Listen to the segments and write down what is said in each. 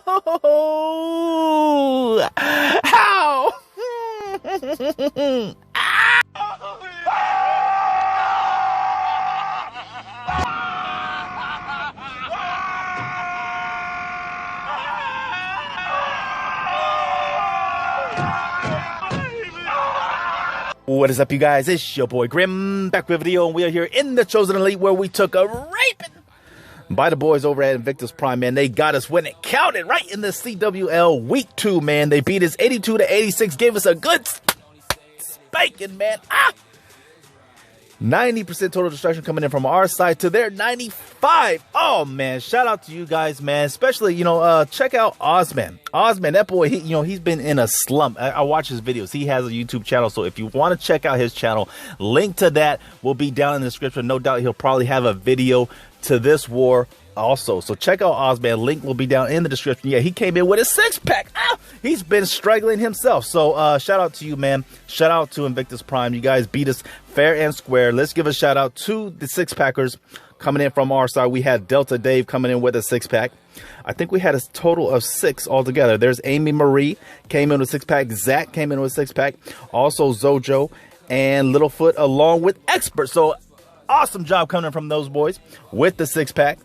How? What is up, you guys? It's your boy Grim, back with a video, and we are here in the Chosen Elite, where we took a raping by the boys over at Invictus Prime, man. They got us when it counted, right in the CWL Week 2, man. They beat us 82-86, gave us a good spanking, man. 90% total destruction coming in from our side to their 95. Oh, man, shout out to you guys, man. Especially, check out Ozman. Ozman, that boy, he's been in a slump. I watch his videos. He has a YouTube channel, so if you want to check out his channel, link to that will be down in the description. No doubt he'll probably have a video to this war also. So check out Ozman. Link will be down in the description. Yeah, he came in with a six-pack. He's been struggling himself. So shout out to you, man. Shout out to Invictus Prime. You guys beat us fair and square. Let's give a shout out to the six-packers coming in from our side. We had Delta Dave coming in with a six-pack. I think we had a total of 6 altogether. There's Amy Marie came in with a six-pack. Zach came in with a six-pack. Also Zojo and Littlefoot along with Expert. So awesome job coming from those boys with the six-pack.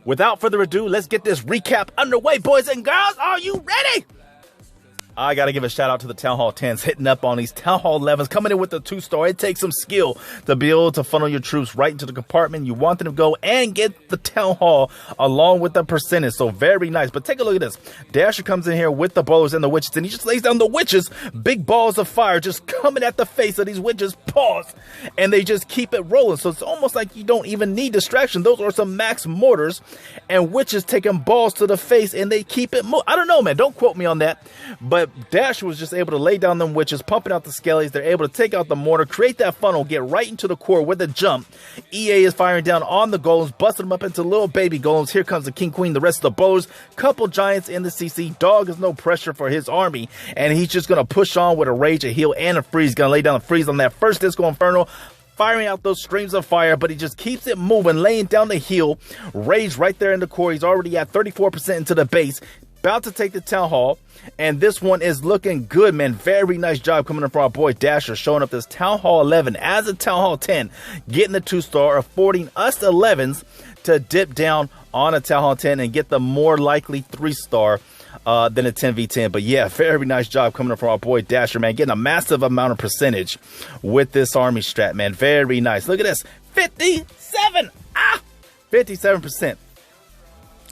Without further ado, let's get this recap underway, boys and girls. Are you ready? I got to give a shout out to the Town Hall 10s hitting up on these Town Hall 11s, coming in with the 2-star. It takes some skill to be able to funnel your troops right into the compartment you want them to go and get the Town Hall along with the percentage. So very nice. But take a look at this. Dasher comes in here with the bowlers and the witches, and he just lays down the witches. Big balls of fire just coming at the face of these witches. Pause. And they just keep it rolling. So it's almost like you don't even need distraction. Those are some max mortars and witches taking balls to the face, and they keep it I don't know, man. Don't quote me on that. But Dasher was just able to lay down them witches, pumping out the skellies. They're able to take out the mortar, create that funnel, get right into the core with a jump. EA is firing down on the golems, busting them up into little baby golems. Here comes the King Queen, the rest of the bowlers. Couple giants in the CC. Dog is no pressure for his army, and he's just going to push on with a rage, a heal, and a freeze. Going to lay down a freeze on that first Disco Inferno, firing out those streams of fire, but he just keeps it moving, laying down the heal. Rage right there in the core. He's already at 34% into the base. About to take the Town Hall, and this one is looking good, man. Very nice job coming in from our boy Dasher, showing up this Town Hall 11 as a Town Hall 10, getting the 2-star, affording us 11s to dip down on a Town Hall 10 and get the more likely 3-star than a 10v10. But yeah, very nice job coming in from our boy Dasher, man, getting a massive amount of percentage with this army strat, man. Very nice. Look at this, 57%.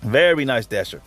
Very nice, Dasher.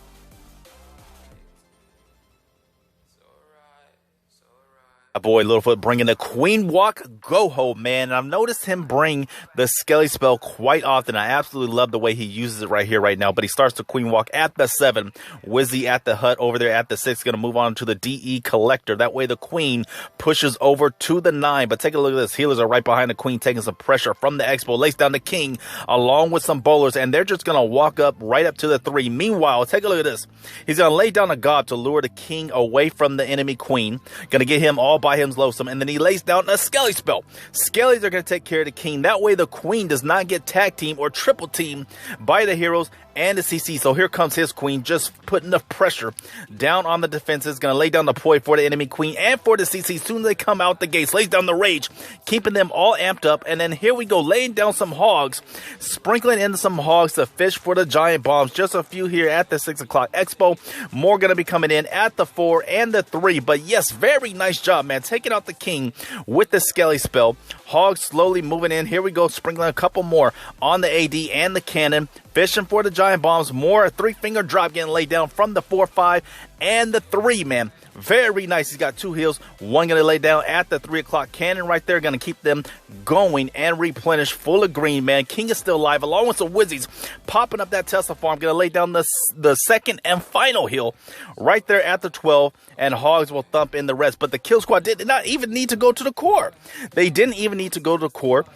A boy Littlefoot bringing the Queen Walk Go Ho, man. And I've noticed him bring the Skelly spell quite often. I absolutely love the way he uses it right here, right now. But he starts the Queen Walk at the 7. Wizzy at the hut over there at the 6. Going to move on to the DE Collector. That way the Queen pushes over to the 9. But take a look at this. Healers are right behind the Queen, taking some pressure from the Expo. Lace down the King along with some bowlers. And they're just going to walk up right up to the 3. Meanwhile, take a look at this. He's going to lay down a gob to lure the King away from the enemy Queen. Going to get him all by him lonesome, and then he lays down a Skelly spell. Skellies are going to take care of the King. That way the Queen does not get tag team or triple team by the heroes and the CC. So here comes his Queen, just putting the pressure down on the defenses. Going to lay down the poi for the enemy Queen and for the CC. Soon as they come out the gates, lays down the rage, keeping them all amped up. And then here we go, laying down some hogs, sprinkling in some hogs to fish for the giant bombs. Just a few here at the 6 o'clock Expo. More going to be coming in at the 4 and the 3. But yes, very nice job, man. Taking out the King with the Skelly spell. Hogs slowly moving in. Here we go, sprinkling a couple more on the AD and the cannon. Fishing for the giant bombs. More 3-finger drop getting laid down from the 4, 5, and the 3, man. Very nice. He's got 2 heals. One going to lay down at the 3 o'clock cannon right there. Going to keep them going and replenish. Full of green, man. King is still alive along with some Wizzies. Popping up that Tesla farm. Going to lay down the second and final heal right there at the 12. And Hogs will thump in the rest. But the kill squad did not even need to go to the core. They didn't even need to go to the core.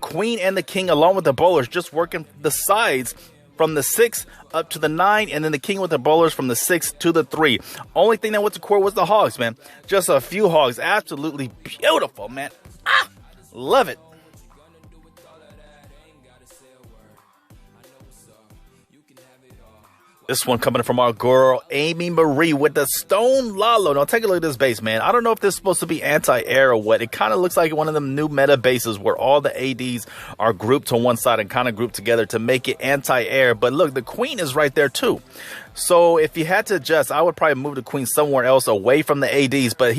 Queen and the King along with the bowlers just working the sides from the 6 up to the 9, and then the King with the bowlers from the 6 to the 3. Only thing that went to core was the Hogs, man. Just a few Hogs. Absolutely beautiful, man. Love it. This one coming from our girl, Amy Marie, with the Stone Lalo. Now, take a look at this base, man. I don't know if this is supposed to be anti-air or what. It kind of looks like one of them new meta bases where all the ADs are grouped to one side and kind of grouped together to make it anti-air. But look, the queen is right there, too. So if you had to adjust, I would probably move the queen somewhere else away from the ADs. But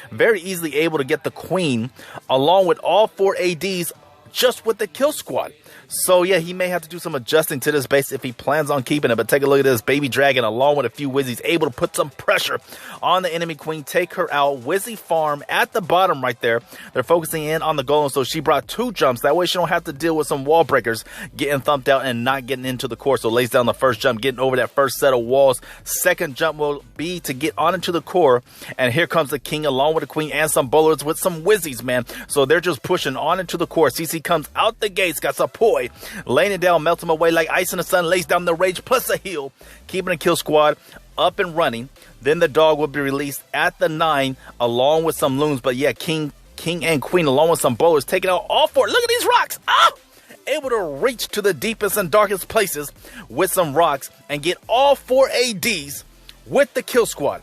very easily able to get the queen along with all 4 ADs just with the kill squad. So yeah, he may have to do some adjusting to this base if he plans on keeping it. But take a look at this baby dragon along with a few Wizzies, able to put some pressure on the enemy queen, take her out. Wizzy farm at the bottom right there. They're focusing in on the golem, so she brought 2 jumps. That way she don't have to deal with some wall breakers getting thumped out and not getting into the core. So lays down the first jump, getting over that first set of walls. Second jump will be to get on into the core. And here comes the king along with the queen and some bowlers with some Wizzies, man. So they're just pushing on into the core. CC comes out the gates, got some poi, laying it down, melts him away like ice in the sun, lays down the rage plus a heal, keeping the kill squad up and running. Then the dog will be released at the 9 along with some loons. But yeah, king and queen along with some bowlers taking out all 4. Look at these rocks. Able to reach to the deepest and darkest places with some rocks and get all 4 ADs with the kill squad.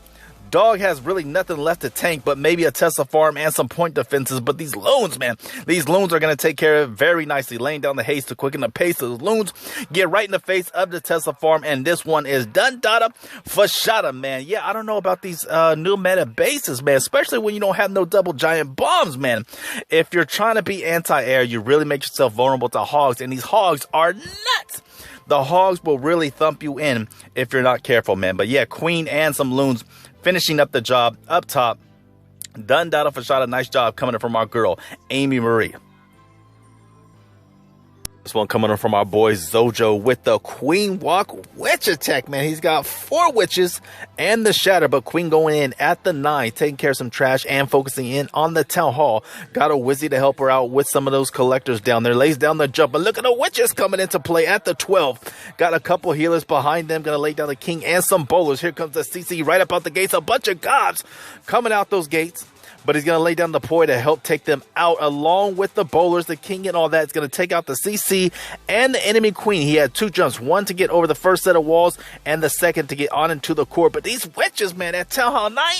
Dog has really nothing left to tank but maybe a Tesla farm and some point defenses. But these loons, man, these loons are going to take care of it very nicely, laying down the haste to quicken the pace of the loons. Get right in the face of the Tesla farm, and this one is done data for Shoutout, man. Yeah, I don't know about these new meta bases, man, especially when you don't have no double giant bombs, man. If you're trying to be anti-air, you really make yourself vulnerable to hogs, and these hogs are nuts. The hogs will really thump you in if you're not careful, man. But yeah, queen and some loons finishing up the job up top. Done data for Shoutout. Nice job coming in from our girl, Amy Marie. This one coming in from our boy Zojo with the Queen Walk Witch attack, man. He's got 4 witches and the shatter, but queen going in at the 9, taking care of some trash and focusing in on the town hall. Got a Wizzy to help her out with some of those collectors down there. Lays down the jump, but look at the witches coming into play at the 12. Got a couple healers behind them. Gonna lay down the king and some bowlers. Here comes the CC right up out the gates. A bunch of gobs coming out those gates. But he's going to lay down the poi to help take them out along with the bowlers, the king and all that. It's going to take out the CC and the enemy queen. He had 2 jumps, one to get over the first set of walls and the second to get on into the core. But these witches, man, at Town Hall 9,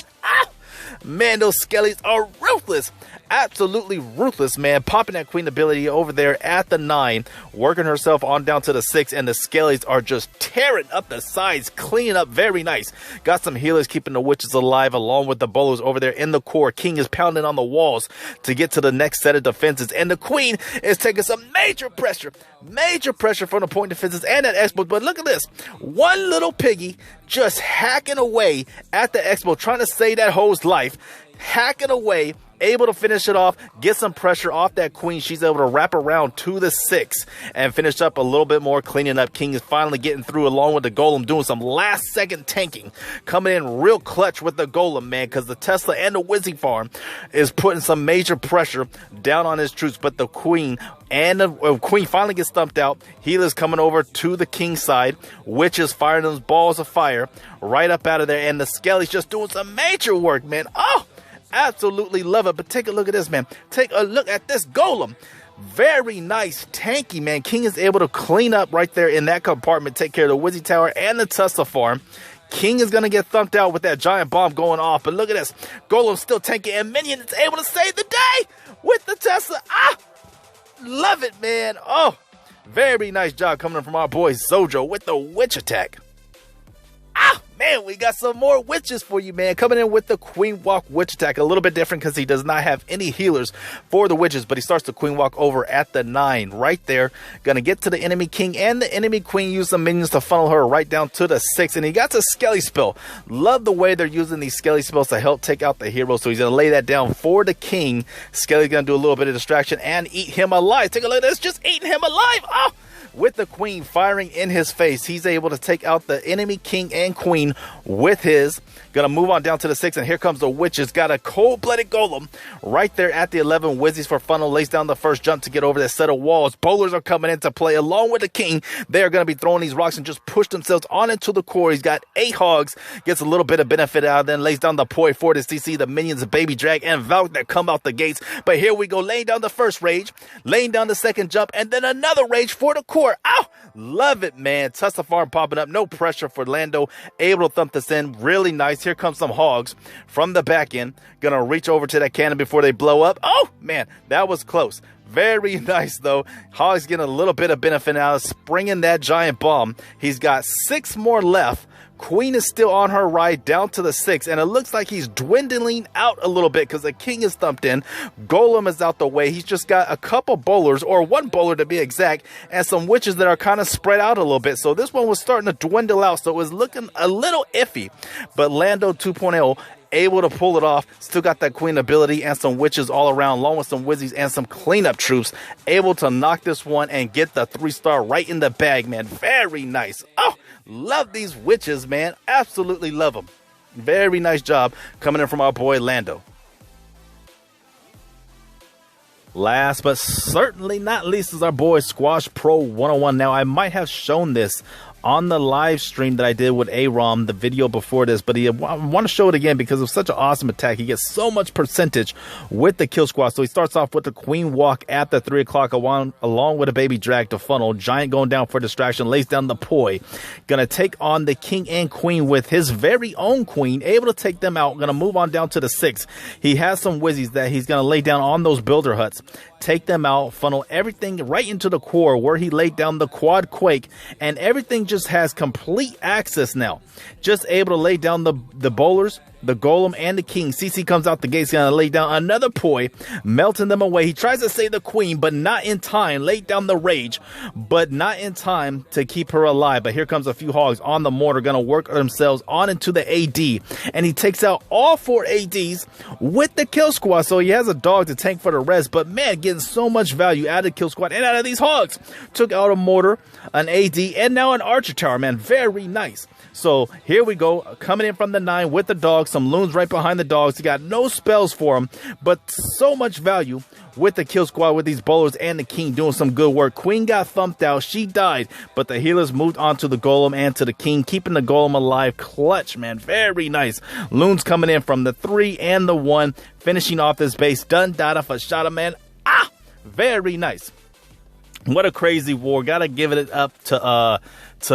man, those skellies are ruthless. Absolutely ruthless, man. Popping that queen ability over there at the 9, working herself on down to the 6, and the skellies are just tearing up the sides, cleaning up very nice. Got some healers keeping the witches alive along with the bowlers over there in the core. King is pounding on the walls to get to the next set of defenses, and the queen is taking some major pressure from the point defenses and that expo. But look at this, one little piggy just hacking away at the expo, trying to save that hoe's life, hacking away, able to finish it off, get some pressure off that queen. She's able to wrap around to the 6 and finish up a little bit more, cleaning up. King is finally getting through along with the golem, doing some last second tanking, coming in real clutch with the golem, man, because the Tesla and the Wizzy farm is putting some major pressure down on his troops. But the queen and the queen finally gets stumped out. Healers coming over to the king side, witches firing those balls of fire right up out of there, and the skelly's just doing some major work, man. Absolutely love it. But take a look at this, man. Take a look at this golem. Very nice tanky, man. King is able to clean up right there in that compartment, take care of the Wizzy tower and the Tesla farm. King is going to get thumped out with that giant bomb going off. But look at this. Golem still tanking, and Minion is able to save the day with the Tesla. Love it, man. Very nice job coming from our boy Zojo with the witch attack. Man, we got some more witches for you, man. Coming in with the Queen Walk Witch attack. A little bit different because he does not have any healers for the witches, but he starts the Queen Walk over at the 9 right there. Gonna get to the enemy king and the enemy queen. Use some minions to funnel her right down to the 6. And he got the Skelly spell. Love the way they're using these Skelly spells to help take out the hero. So he's gonna lay that down for the king. Skelly's gonna do a little bit of distraction and eat him alive. Take a look at this. Just eating him alive. With the queen firing in his face, he's able to take out the enemy king and queen with his. Gonna move on down to the 6, and here comes the witches. Got a cold-blooded golem right there at the 11. Wizzies for funnel, lays down the first jump to get over that set of walls. Bowlers are coming into play along with the king. They're gonna be throwing these rocks and just push themselves on into the core. He's got 8 hogs, gets a little bit of benefit out of them, lays down the poi for the CC, the minions, the baby drag, and Valk that come out the gates. But here we go, laying down the first rage, laying down the second jump, and then another rage for the core. 4. Oh, love it, man. Tussle Farm popping up. No pressure for Lando. Able to thump this in. Really nice. Here comes some hogs from the back end. Gonna reach over to that cannon before they blow up. Oh, man, that was close. Very nice, though. Hogs getting a little bit of benefit out of springing that giant bomb. He's got 6 more left. Queen is still on her ride down to the 6, and it looks like he's dwindling out a little bit because the king is thumped in. Golem is out the way. He's just got a couple bowlers, or 1 bowler to be exact, and some witches that are kind of spread out a little bit. So this one was starting to dwindle out, so it was looking a little iffy. But Lando 2.0 able to pull it off. Still got that queen ability and some witches all around, along with some wizzies and some cleanup troops. Able to knock this one and get the 3-star right in the bag, man. Very nice. Oh, love these witches, man. Absolutely love them. Very nice job coming in from our boy Lando. Last but certainly not least is our boy Squash Pro 101. Now, I might have shown this on the live stream that I did with Aram, the video before this, but I want to show it again because of such an awesome attack. He gets so much percentage with the kill squad. So he starts off with the queen walk at the 3 o'clock along with a baby drag to funnel. Giant going down for distraction, lays down the poi. Gonna take on the king and queen with his very own queen, able to take them out. Gonna move on down to the 6. He has some wizzies that he's gonna lay down on those builder huts. Take them out, funnel everything right into the core where he laid down the quad quake, and everything just has complete access now. Just able to lay down the bowlers, the golem, and the king. CC comes out the gates, gonna lay down another poi, melting them away. He tries to save the queen, but not in time. Laid down the rage, but not in time to keep her alive. But here comes a few hogs on the mortar, gonna work themselves on into the AD, and he takes out all 4 ADs with the kill squad. So he has a dog to tank for the rest, but man, getting so much value out of the kill squad and out of these hogs. Took out a mortar, an AD, and now an archer tower, man. Very nice. So here we go, coming in from the 9 with the dogs, some loons right behind the dogs. He got no spells for him, but so much value with the kill squad with these bowlers and the king doing some good work. Queen got thumped out, she died, but the healers moved on to the golem and to the king, keeping the golem alive. Clutch, man. Very nice. Loons coming in from the 3 and the 1, finishing off this base. Done data for Shoutout, man. Ah, very nice. What a crazy war. Gotta give it up to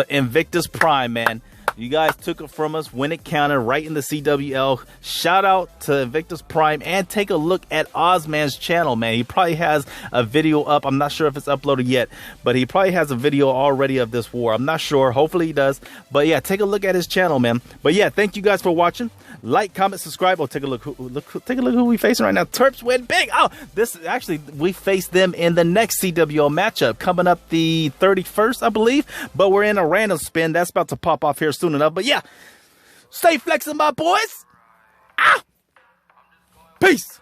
Invictus Prime, man. You guys took it from us when it counted, right in the CWL. Shout out to Invictus Prime, and take a look at Ozman's channel, man. He probably has a video up. I'm not sure if it's uploaded yet, but he probably has a video already of this war. I'm not sure. Hopefully he does. But yeah, take a look at his channel, man. But yeah, thank you guys for watching. Like, comment, subscribe. Oh, take a look who we facing right now. Terps win big. Oh, this is actually, we face them in the next CWL matchup coming up the 31st, I believe. But we're in a random spin that's about to pop off here soon enough. But yeah, stay flexing, my boys. Ah, peace.